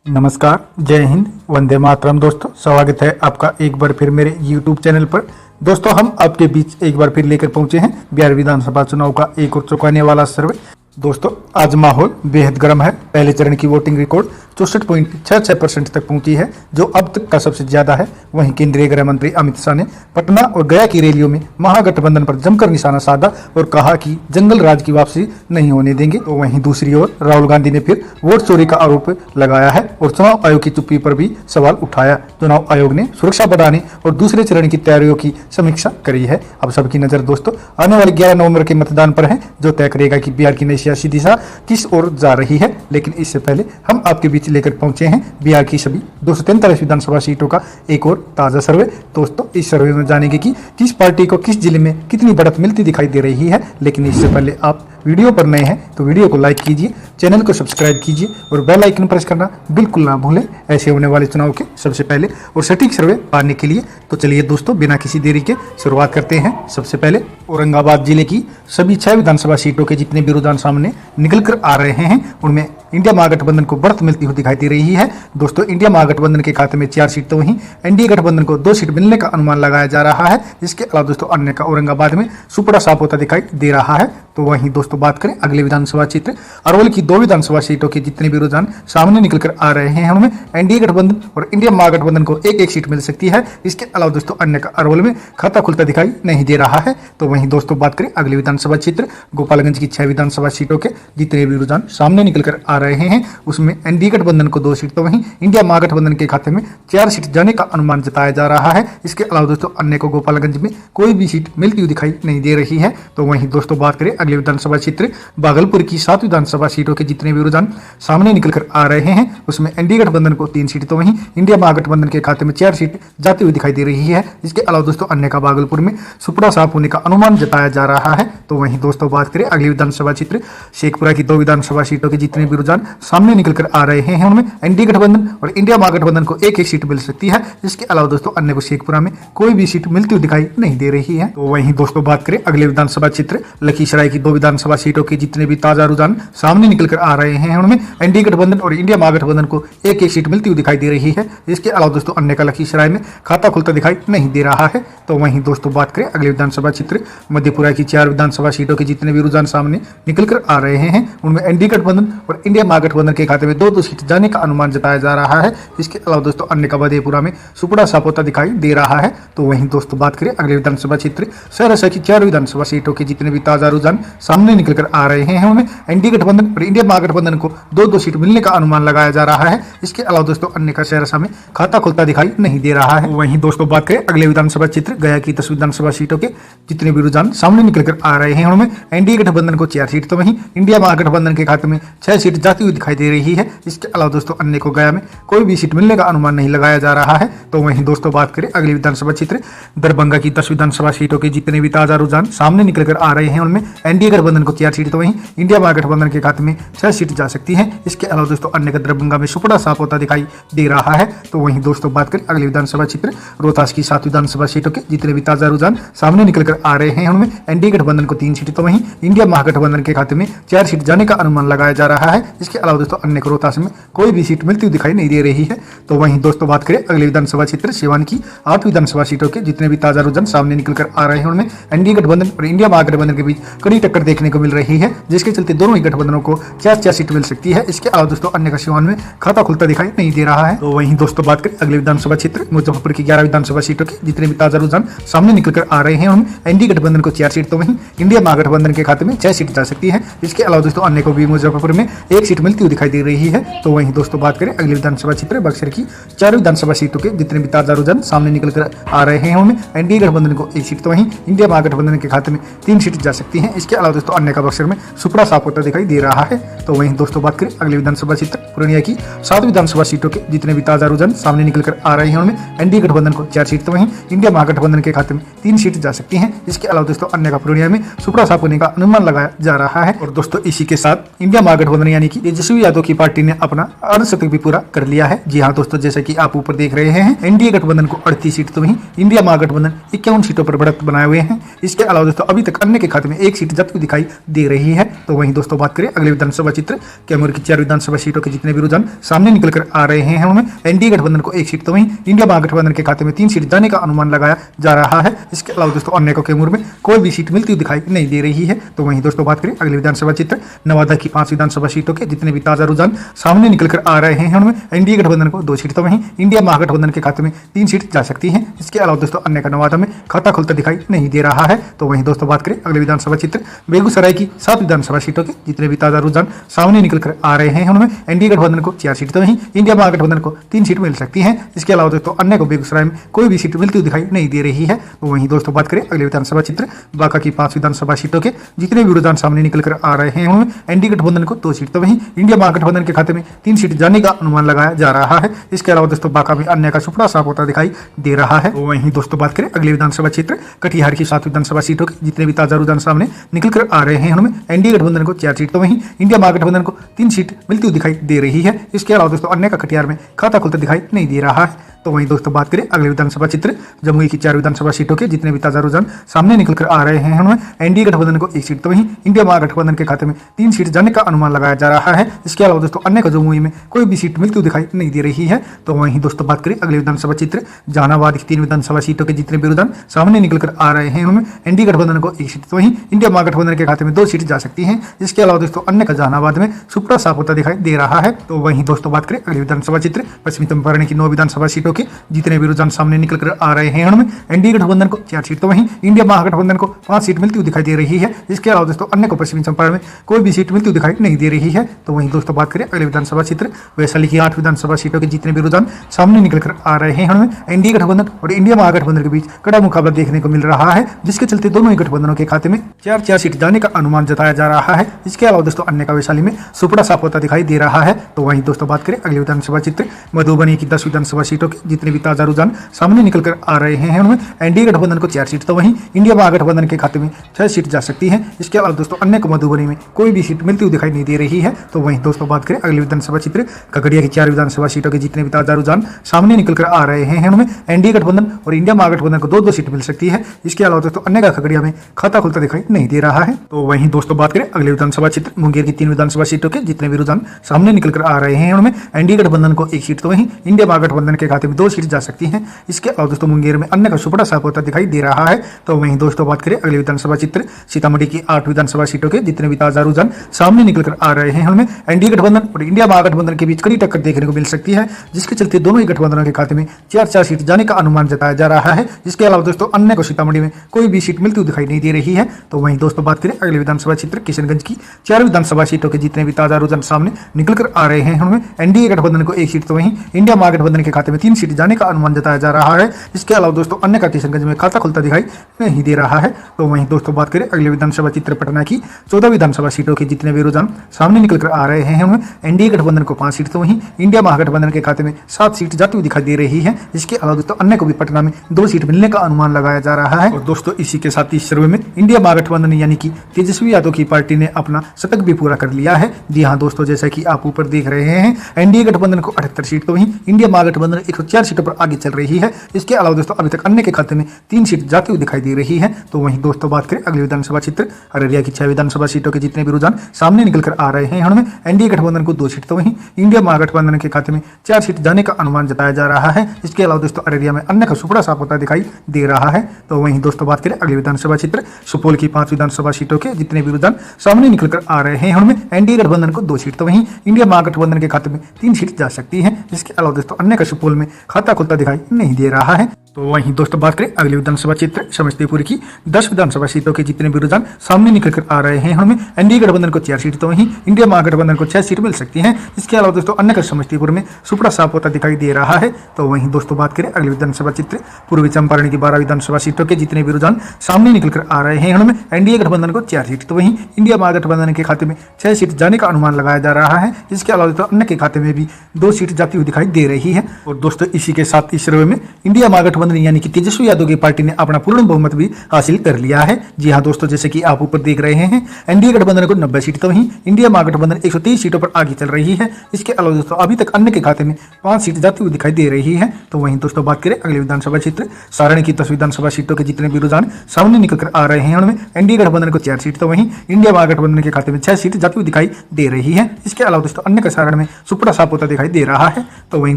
नमस्कार, जय हिंद, वंदे मातरम। दोस्तों, स्वागत है आपका एक बार फिर मेरे YouTube चैनल पर। दोस्तों, हम आपके बीच एक बार फिर लेकर पहुंचे हैं बिहार विधानसभा चुनाव का एक और चौंकाने वाला सर्वे। दोस्तों, आज माहौल बेहद गर्म है। पहले चरण की वोटिंग रिकॉर्ड 64.66% तक पहुंची है, जो अब तक का सबसे ज्यादा है। वहीं केंद्रीय गृह मंत्री अमित शाह ने पटना और गया की रैलियों में महागठबंधन पर जमकर निशाना साधा और कहा कि जंगल राज की वापसी नहीं होने देंगे। तो वहीं दूसरी ओर राहुल गांधी ने फिर वोट चोरी का आरोप लगाया है और चुनाव आयोग की चुप्पी पर भी सवाल उठाया। चुनाव आयोग ने सुरक्षा बढ़ाने और दूसरे चरण की तैयारियों की समीक्षा करी है। अब सबकी नजर दोस्तों आने वाले 11 नवंबर के मतदान पर है, जो तय करेगा कि बिहार की नई सियासी दिशा किस ओर जा रही है। लेकिन इससे पहले हम आपके बीच लेकर पहुंचे हैं बिहार की सभी 243 विधानसभा सीटों का एक और ताजा सर्वे। दोस्तों, इस सर्वे में जानेंगे कि किस पार्टी को किस जिले में कितनी बढ़त मिलती दिखाई दे रही है। लेकिन इससे पहले आप वीडियो पर नए हैं तो वीडियो को लाइक कीजिए, चैनल को सब्सक्राइब कीजिए और बेल आइकन प्रेस करना बिल्कुल ना भूलें, ऐसे होने वाले चुनाव के सबसे पहले और सटीक सर्वे पाने के लिए। तो चलिए दोस्तों, बिना किसी देरी के शुरुआत करते हैं। सबसे पहले औरंगाबाद जिले की सभी 6 विधानसभा सीटों के जितने भी रुझान सामने निकल कर आ रहे हैं, उनमें इंडिया महागठबंधन को बढ़त मिलती हुई दिखाई दे रही है। दोस्तों, इंडिया महागठबंधन के खाते में 4 सीट तो वहीं एनडीए गठबंधन को 2 सीट मिलने का अनुमान लगाया जा रहा है। इसके अलावा दोस्तों अन्य का औरंगाबाद में सुपड़ा साफ होता दिखाई दे रहा है। तो वहीं दोस्तों बात करें अगले विधानसभा क्षेत्र अरवल की 2 विधानसभा सीटों के जितने भी रुझान सामने निकल कर आ रहे हैं, उनमें एनडीए गठबंधन और इंडिया महागठबंधन को एक सीट मिल सकती है। इसके अलावा दोस्तों अन्य का अरवल में खाता खुलता दिखाई नहीं दे रहा है। तो वहीं दोस्तों बात करें अगले विधानसभा क्षेत्र गोपालगंज की 6 विधानसभा सीटों के जितने भी रुझान सामने निकल कर आ रहे हैं, उसमें एनडीए गठबंधन को 2 सीट तो वहीं इंडिया महागठबंधन के खाते में 4 सीट जाने का अनुमान जताया जा रहा है। इसके अलावा दोस्तों अन्य को गोपालगंज में कोई भी सीट मिलती हुई दिखाई नहीं दे रही है। तो वहीं दोस्तों बात करें अगले विधानसभा क्षेत्र भागलपुर की 7 विधानसभा सीटों के जितने भी रुझान सामने निकल कर आ रहे हैं, उसमें एनडीए गठबंधन को 3 सीट तो वहीं इंडिया महागठबंधन के खाते में 4 सीट जाती हुई दिखाई दे रही है। इसके अलावा दोस्तों अन्य का भागलपुर में सुपड़ा साफ होने का अनुमान जताया जा रहा है। तो वहीं दोस्तों बात करें अगले विधानसभा क्षेत्र शेखपुरा की 2 विधानसभा सीटों के जितने भी रुझान सामने निकल कर आ रहे हैं, उनमें एनडीए गठबंधन और इंडिया महागठबंधन को एक सीट मिल सकती है। इसके अलावा दोस्तों अन्य को शेखपुरा में कोई भी सीट मिलती हुई दिखाई नहीं दे रही है। तो वहीं दोस्तों बात करें अगले विधानसभा क्षेत्र लखीसराय की 2 विधानसभा सीटों के जितने भी ताजा रुझान सामने निकल कर आ रहे हैं, उनमें एनडीए गठबंधन और इंडिया महागठबंधन को एक सीट मिलती हुई दिखाई दे रही है। इसके अलावा दोस्तों अन्य का लखीसराय में खाता खुलता दिखाई नहीं दे रहा है। तो वहीं दोस्तों बात करें अगले विधानसभा क्षेत्र मधेपुरा की 4 विधानसभा सीटों के जितने भी रुझान सामने निकल कर आ रहे हैं, उनमें एनडीए गठबंधन और इंडिया महागठबंधन के खाते में 2 सीट जाने का अनुमान जताया जा रहा है। इसके अलावा दोस्तों अन्य का मधेपुरा में सुपड़ा साफ होता दिखाई दे रहा है। तो वहीं दोस्तों बात करें अगले विधानसभा क्षेत्र सहरसा की 4 विधानसभा सीटों के जितने भी ताजा रुझान सामने निकल कर आ रहे हैं, उनमें एनडीए गठबंधन और इंडिया महागठबंधन को 2 सीट मिलने का अनुमान लगाया जा रहा है। इसके अलावा दोस्तों अन्य का सहरसा में खाता खुलता दिखाई नहीं दे रहा है। वहीं दोस्तों बात करें अगले विधानसभा क्षेत्र गया की 10 विधानसभा सीटों के जितने भी रुझान सामने निकल कर आ रहे हैं, उनमें एनडीए गठबंधन को 4 सीट तो वहीं इंडिया महागठबंधन के खाते में 6 सीट जाती हुई दिखाई दे रही है। इसके अलावा दोस्तों अन्य को गया में कोई भी सीट मिलने का अनुमान नहीं लगाया जा रहा है। तो वहीं दोस्तों बात करें अगले विधानसभा क्षेत्र दरभंगा की 10 विधानसभा सीटों के जितने भी ताजा रुझान सामने निकल कर आ रहे हैं, उनमें एनडीए गठबंधन को 4 सीट तो वहीं इंडिया महागठबंधन के खाते में 6 सीट जा सकती है। इसके अलावा दोस्तों अन्य का दरभंगा में सुपड़ा साफ होता दिखाई दे रहा है। तो वहीं दोस्तों बात करें अगले विधानसभा क्षेत्र रोहतास की 7 विधानसभा सीटों के जितने भी ताजा रुझान सामने निकल कर आ रहे हैं, उनमें एनडीए गठबंधन को 3 सीट तो वहीं इंडिया महागठबंधन के खाते में 4 सीट जाने का अनुमान लगाया जा रहा है। इसके अलावा दोस्तों अन्य को रोहतास में कोई भी सीट मिलती हुई दिखाई नहीं दे रही है। तो वहीं दोस्तों बात करें अगले विधानसभा क्षेत्र सिवान की 8 विधानसभा सीटों के जितने भी ताजा रुझान सामने निकल कर आ रहे हैं, उनमें एनडीए गठबंधन और इंडिया महागठबंधन के बीच कड़ी टक्कर देखने को मिल रही है, जिसके चलते दोनों ही गठबंधनों को 4 सीट मिल सकती है। इसके अलावा दोस्तों अन्य का सिवान में खाता खुलता दिखाई नहीं दे रहा है। तो वहीं दोस्तों बात करें अगले विधानसभा क्षेत्र मुजफ्फरपुर की 11 विधानसभा सीटों के जितने भी ताजा रुझान सामने निकल कर आ रहे हैं, उनमें एनडीए गठबंधन को 4 सीट तो वहीं इंडिया महागठबंधन के खाते में 6 सीट जा सकती है। इसके अलावा दोस्तों अन्य को भी मुजफ्फरपुर में 1 सीट मिलती हुई दिखाई दे रही है। तो वहीं दोस्तों बात करें अगले विधानसभा क्षेत्र बक्सर की 4 विधानसभा सीटों के जितने भी ताजा रुझान सामने निकल कर आ रहे हैं, उनमें एनडीए गठबंधन को 1 सीट तो वहीं इंडिया महागठबंधन के खाते में 3 सीट जा सकती है। इसके अलावा दोस्तों अन्य का बक्सर में सुपड़ा साफ होता दिखाई दे रहा है। तो वहीं दोस्तों बात करें अगले विधानसभा क्षेत्र पूर्णिया की 7 विधानसभा सीटों के जितने भी ताजा रुझान सामने निकल कर आ रहे हैं, उनमें एनडीए गठबंधन को 4 सीट तो वहीं इंडिया महागठबंधन के खाते में 3 सीट जा सकती हैं। इसके अलावा दोस्तों अन्य का पूर्णिया में सुपड़ा साफ होने का अनुमान लगाया जा रहा है। और दोस्तों इसी के साथ इंडिया महागठबंधन यानी कि तेजस्वी यादव की पार्टी ने अपना अर्धशतक भी पूरा कर लिया है। जी हाँ दोस्तों, जैसे कि आप ऊपर देख रहे हैं, एनडीए गठबंधन को 38 सीट तो वहीं इंडिया महागठबंधन 51 सीटों पर बढ़त बनाए हुए हैं। इसके अलावा दोस्तों अभी तक अन्य के खाते में 1 सीट जाती हुई दिखाई दे रही है। तो वहीं दोस्तों बात करें अगले विधानसभा चित्र कैमूर की 4 विधानसभा सीटों के जितने भी रुझान सामने निकल कर आ रहे हैं उनमें एनडीए गठबंधन को 1 सीट तो वहीं इंडिया महागठबंधन के खाते में 3 सीट जाने का अनुमान लगाया जा रहा है। इसके अलावा दोस्तों अन्य को कैमूर में कोई भी सीट मिलती हुई दिखाई नहीं दे रही है। तो वहीं दोस्तों बात करें अगले विधानसभा चित्र नवादा की 5 विधानसभा सीटों के जितने भी ताजा रुझान सामने निकल कर आ रहे हैं उनमें एनडीए गठबंधन को 2 सीट तो वहीं इंडिया महागठबंधन के खाते में 3 सीट जा सकती है। इसके अलावा दोस्तों अन्य का नवादा में खाता खुलता दिखाई नहीं दे रहा है। तो वहीं दोस्तों बात करें अगले विधानसभा चित्र बेगूसराय की 7 विधानसभा सीटों के जितने भी ताजा रुझान सामने निकल कर आ रहे हैं उनमें एनडीए गठबंधन को 4 सीट तो वहीं इंडिया महागठबंधन को 3 सीट मिल सकती है। इसके अलावा दोस्तों अन्य को बेगूसराय में कोई भी सीट मिलती हुई दिखाई नहीं दे रही है। तो वहीं दोस्तों बात करें अगले विधानसभा चित्र बांका की 5 विधानसभा सीटों के जितने भी रुझान सामने निकल कर आ रहे हैं उनमें एनडीए गठबंधन को 2 सीट तो वहीं इंडिया महागठबंधन के खाते में 3 सीट जाने का अनुमान लगाया जा रहा है। इसके अलावा दोस्तों बांका में अन्य का सुपड़ा साफ होता दिखाई दे रहा है। वहीं दोस्तों बात करें अगले विधानसभा क्षेत्र कटिहार की 7 विधानसभा सीटों के जितने भी ताजा रुझान सामने निकल कर आ रहे हैं उनमें एनडीए गठबंधन को 4 सीट तो वहीं इंडिया महागठबंधन को 3 सीट मिलती हुई दिखाई दे रही है। इसके अलावा दोस्तों अन्य का कटिहार में खाता खुलता दिखाई नहीं दे रहा है। तो वहीं दोस्तों बात करें अगले विधानसभा चित्र जमुई की 4 विधानसभा सीटों के जितने भी ताजा रुझान सामने निकल कर आ रहे हैं उनमें एनडीए गठबंधन को 1 सीट तो वहीं इंडिया महागठबंधन के खाते में 3 सीट जाने का अनुमान लगाया जा रहा है। इसके अलावा दोस्तों अन्य का जमुई में कोई भी सीट मिलती हुई दिखाई नहीं दे रही है। तो वहीं दोस्तों बात करें अगले विधानसभा चित्र जहानाबाद की 3 विधानसभा सीटों के जितने भी रुझान सामने निकल कर आ रहे हैं उनमें एनडीए गठबंधन को 1 सीट तो वहीं इंडिया महागठबंधन के खाते में 2 सीट जा सकती है। इसके अलावा दोस्तों अन्य का जहानाबाद में सुपड़ा साफ होता दिखाई दे रहा है। तो वहीं दोस्तों बात करें अगले विधानसभा चित्र पश्चिमी चंपारण की 9 विधानसभा सीटों के जितने भी रुझान सामने निकल कर आ रहे हैं उनमें एनडीए गठबंधन को 4 सीट तो वहीं इंडिया महागठबंधन को 5 सीट मिलती हुई दिखाई दे रही है। इसके अलावा दोस्तों अन्य को पश्चिमी चंपारण में कोई भी सीट मिलती हुई दिखाई नहीं दे रही है। तो वहीं दोस्तों बात करें अगले विधानसभा क्षेत्र वैशाली की 8 विधानसभा सीटों के जितने भी रुझान सामने निकल कर आ रहे हैं उनमें एनडीए गठबंधन और इंडिया महागठबंधन के बीच कड़ा मुकाबला देखने को मिल रहा है, जिसके चलते दोनों ही गठबंधनों के खाते में 4 सीट जाने का अनुमान जताया जा रहा है। इसके अलावा दोस्तों अन्य का वैशाली में सुपड़ा साफ होता दिखाई दे रहा है। तो वहीं दोस्तों बात करें अगले विधानसभा चित्र मधुबनी की 10 विधानसभा सीटों के जितने भी ताजा रुझान सामने निकल कर आ रहे हैं उनमें एनडीए गठबंधन को 4 सीट तो वहीं इंडिया महागठबंधन के खाते में 6 सीट जा सकती है। इसके अलावा दोस्तों अन्य को मधुबनी में कोई भी सीट मिलती हुई दिखाई नहीं दे रही है। तो वहीं दोस्तों बात करें अगले विधानसभा चित्र खगड़िया की 4 विधानसभा सीटों के जितने भी ताजा रुझान सामने निकल कर आ रहे हैं उनमें एनडीए गठबंधन और इंडिया महागठबंधन को 2-2 सीट मिल सकती है। इसके अलावा दोस्तों अन्य का खगड़िया में खाता खुलता दिखाई नहीं दे रहा है। तो वहीं दोस्तों बात करें अगले विधानसभा चित्र मुंगेर की 3 विधानसभा सीटों के जितने भी रुझान सामने निकल कर आ रहे हैं उनमें एनडीए गठबंधन को 1 सीट तो वहीं इंडिया महागठबंधन के खाते में 2 सीट जा सकती है। इसके अलावा दोस्तों मुंगेर में अन्य का सुपड़ा साफ होता दिखाई दे रहा है। तो वहीं दोस्तों बात करें अगले विधानसभा चित्र सीतामढ़ी की 8 विधानसभा सीटों के जितने भी ताजा रुझान सामने निकल कर आ रहे हैं उनमें एनडीए गठबंधन और इंडिया महागठबंधन के बीच कड़ी टक्कर देखने को मिल सकती है, जिसके चलते दोनों ही गठबंधनों के खाते में 4 सीट जाने का अनुमान जताया जा रहा है। इसके अलावा दोस्तों अन्य को सीतामढ़ी में कोई भी सीट मिलती हुई दिखाई नहीं दे रही है। तो वहीं दोस्तों बात करें अगले विधानसभा क्षेत्र किशनगंज की 4 विधानसभा सीटों के जितने भी ताजा रुझान सामने निकल कर आ रहे हैं उनमें एनडीए गठबंधन को 1 सीट तो वहीं इंडिया महागठबंधन के खाते में 3 सीट जाने का अनुमान जताया जा रहा है। इसके अलावा दोस्तों अन्य का किशनगंज में खाता खुलता दिखाई नहीं दे रहा है। तो वहीं दोस्तों बात करें अगले विधानसभा चित्र पटना की 14 विधानसभा सीटों के जितने भी रुझान सामने निकल कर आ रहे हैं उनमें एनडीए गठबंधन को 5 सीट तो वहीं इंडिया महागठबंधन के खाते में 7 सीट जाती हुई दिखाई दे रही है। इसके अलावा दोस्तों अन्य को भी पटना में 2 सीट मिलने का अनुमान लगाया जा रहा है। और दोस्तों इसी के साथ इस सर्वे में इंडिया महागठबंधन यानी कि तेजस्वी यादव की पार्टी ने अपना शतक भी पूरा कर लिया है। जी हाँ दोस्तों, जैसा कि आप ऊपर देख रहे हैं एनडीए गठबंधन को 78 सीट तो वहीं इंडिया महागठबंधन 104 सीटों पर आगे चल रही है। इसके अलावा दोस्तों अभी तक अन्य के खाते में 3 सीट जाती हुई दिखाई दे रही है। तो वहीं दोस्तों बात करें अगले विधानसभा क्षेत्र अररिया की 6 विधानसभा सीटों के जितने भी रुझान सामने निकल कर आ रहे हैं उनमें एनडीए गठबंधन को 2 सीट तो वहीं इंडिया महागठबंधन के खाते में 4 सीट जाने का अनुमान जताया जा रहा है। इसके अलावा दोस्तों अररिया में अन्य का सुपड़ा साफ होता दिखाई दे रहा है। तो वहीं दोस्तों बात करें अगले विधानसभा क्षेत्र सुपौल की 5 विधानसभा सीटों के जितने भी रुझान सामने निकल कर आ रहे हैं उनमें एनडीए गठबंधन को 2 सीट तो वहीं इंडिया महागठबंधन के खाते में 3 सीट जा सकती है। इसके अलावा दोस्तों अन्य का सुपौल में खाता खुलता दिखाई नहीं दे रहा है। तो वहीं दोस्तों बात करें अगले विधानसभा क्षेत्र समस्तीपुर की 10 विधानसभा सीटों के जितने भी रुझान सामने निकल कर आ रहे हैं उनमें एनडीए गठबंधन को 4 सीट तो वहीं इंडिया महागठबंधन को 6 सीट मिल सकती हैं। इसके अलावा दोस्तों अन्य का समस्तीपुर में सुपड़ा साफ होता दिखाई दे रहा है। तो वहीं दोस्तों बात करें अगले विधानसभा क्षेत्र पूर्वी चंपारण की 12 विधानसभा सीटों के जितने भी रुझान सामने निकल कर आ रहे हैं उनमें एनडीए गठबंधन को 4 सीट तो वहीं इंडिया महागठबंधन के खाते में 6 सीट जाने का अनुमान लगाया जा रहा है। इसके अलावा दोस्तों अन्य के खाते में भी 2 सीट जाती हुई दिखाई दे रही है। और दोस्तों दोस्तों इसी के साथ इस सर्वे में इंडिया महागठबंधन यानी कि तेजस्वी यादव की पार्टी ने अपना पूर्ण बहुमत भी हासिल कर लिया है। जी हाँ दोस्तों, जैसे कि आप ऊपर देख रहे हैं, एनडीए गठबंधन को 90 सीट तो वहीं इंडिया महागठबंधन 123 सीटों पर आगे चल रही है। इसके अलावा दोस्तों अभी तक अन्य के खाते में 5 सीट जाती हुई दिखाई दे रही है। तो वहीं दोस्तों बात करें अगले विधानसभा क्षेत्र सारण की 10 विधानसभा सीटों के जितने भी रुझान सामने निकल कर आ रहे हैं, उनमें एनडीए गठबंधन को 4 सीट तो वहीं इंडिया महागठबंधन के खाते में 6 सीट जाती हुई दिखाई दे रही है। इसके अलावा दोस्तों अन्य का सारण में सुपड़ा साफ होता दिखाई दे रहा है। तो वहीं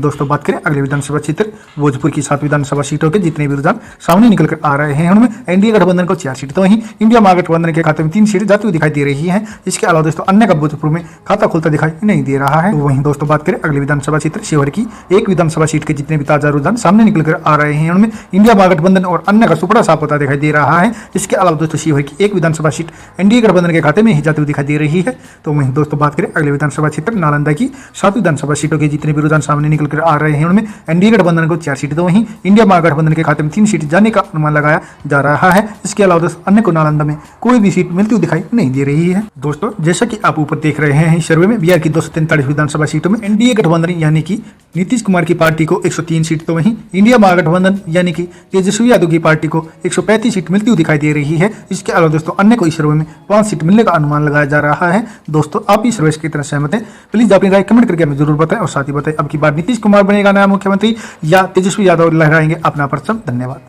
दोस्तों बात करें अगले विधानसभा क्षेत्र भोजपुर की 7 विधानसभा सीटों के जितने भी रुझान सामने निकल कर आ रहे हैं, उनमें एनडीए गठबंधन को 4 सीट तो वहीं इंडिया महागठबंधन के खाते में 3 सीट जाती हुई दिखाई दे रही है। इसके अलावा दोस्तों अन्य का भोजपुर में खाता खुलता दिखाई नहीं दे रहा है। तो वहीं दोस्तों बात करें अगले विधानसभा क्षेत्र शिवहर की 1 विधानसभा सीट के जितने भी ताजा रुझान सामने निकल कर आ रहे हैं, उनमें इंडिया महागठबंधन और अन्य का सुपड़ा साफ होता दिखाई दे रहा है। इसके अलावा दोस्तों शिवहर की 1 विधानसभा सीट एनडीए गठबंधन के खाते में ही जाती हुई दिखाई दे रही है। तो वहीं दोस्तों बात करें अगले विधानसभा क्षेत्र नालंदा की 7 विधानसभा सीटों के जितने भी रुझान सामने निकल कर आ रहे हैं, उनमें एनडीए गठबंधन को 4 सीट तो वहीं इंडिया महागठबंधन के खाते में 3 सीट जाने का अनुमान लगाया जा रहा है। इसके अलावा दोस्तों अन्य को नालंदा में कोई भी सीट मिलती हुई दिखाई नहीं दे रही है। दोस्तों जैसा कि आप ऊपर देख रहे हैं, इस सर्वे में बिहार की 243 विधानसभा सीटों में एनडीए गठबंधन यानी कि नीतीश कुमार की पार्टी को 103 सीट तो वहीं इंडिया महागठबंधन यानी कि तेजस्वी यादव की पार्टी को 135 सीट मिलती हुई दिखाई दे रही है। इसके अलावा दोस्तों अन्य को इस सर्वे में 5 सीट मिलने का अनुमान लगाया जा रहा है। दोस्तों आप इस सर्वे की तरह सहमत हैं? प्लीज अपनी राय कमेंट करके हमें जरूर बताएं और साथ ही बताएं अब की बार नीतीश कुमार बनेगा नया मुख्यमंत्री या तेजस्वी यादव लहराएंगे अपना परचम। धन्यवाद।